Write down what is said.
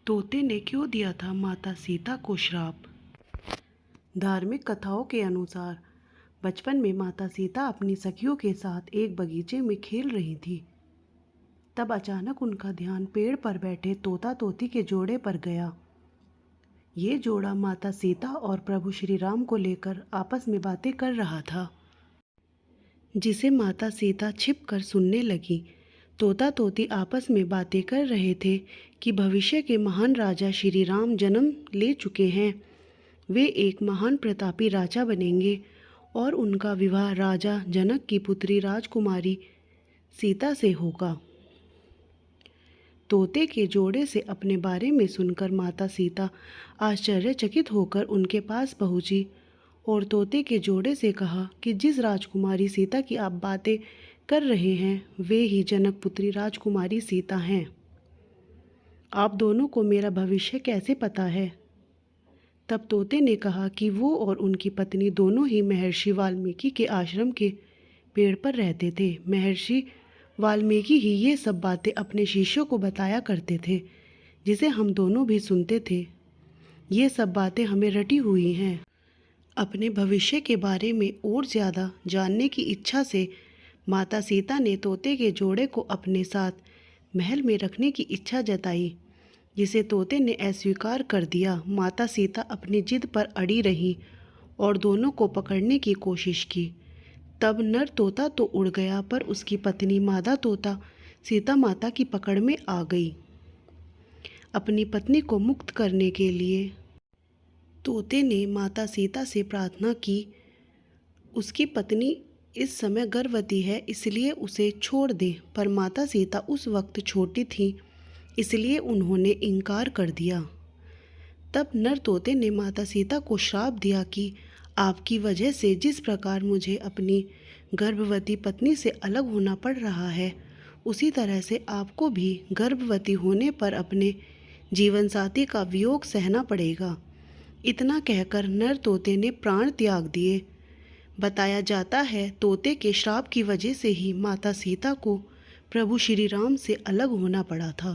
तोते ने क्यों दिया था माता सीता को श्राप। धार्मिक कथाओं के अनुसार बचपन में माता सीता अपनी सखियों के साथ एक बगीचे में खेल रही थी। तब अचानक उनका ध्यान पेड़ पर बैठे तोता तोती के जोड़े पर गया। ये जोड़ा माता सीता और प्रभु श्री राम को लेकर आपस में बातें कर रहा था, जिसे माता सीता छिप कर सुनने लगी। तोता तोती आपस में बातें कर रहे थे कि भविष्य के महान राजा श्री राम जन्म ले चुके हैं। वे एक महान प्रतापी राजा बनेंगे और उनका विवाह राजा जनक की पुत्री राजकुमारी सीता से होगा। तोते के जोड़े से अपने बारे में सुनकर माता सीता आश्चर्यचकित होकर उनके पास पहुंची और तोते के जोड़े से कहा कि जिस राजकुमारी सीता की आप बातें कर रहे हैं वे ही जनक पुत्री राजकुमारी सीता हैं। आप दोनों को मेरा भविष्य कैसे पता है? तब तोते ने कहा कि वो और उनकी पत्नी दोनों ही महर्षि वाल्मीकि के आश्रम के पेड़ पर रहते थे। महर्षि वाल्मीकि ही ये सब बातें अपने शिष्यों को बताया करते थे, जिसे हम दोनों भी सुनते थे। ये सब बातें हमें रटी हुई हैं। अपने भविष्य के बारे में और ज़्यादा जानने की इच्छा से माता सीता ने तोते के जोड़े को अपने साथ महल में रखने की इच्छा जताई, जिसे तोते ने अस्वीकार कर दिया। माता सीता अपनी जिद पर अड़ी रही और दोनों को पकड़ने की कोशिश की। तब नर तोता तो उड़ गया, पर उसकी पत्नी मादा तोता सीता माता की पकड़ में आ गई। अपनी पत्नी को मुक्त करने के लिए तोते ने माता सीता से प्रार्थना की। उसकी पत्नी इस समय गर्भवती है, इसलिए उसे छोड़ दें, पर माता सीता उस वक्त छोटी थी, इसलिए उन्होंने इनकार कर दिया। तब नर तोते ने माता सीता को श्राप दिया कि आपकी वजह से जिस प्रकार मुझे अपनी गर्भवती पत्नी से अलग होना पड़ रहा है, उसी तरह से आपको भी गर्भवती होने पर अपने जीवन साथी का वियोग सहना पड़ेगा। इतना कहकर नर तोते ने प्राण त्याग दिए। बताया जाता है तोते के श्राप की वजह से ही माता सीता को प्रभु श्री राम से अलग होना पड़ा था।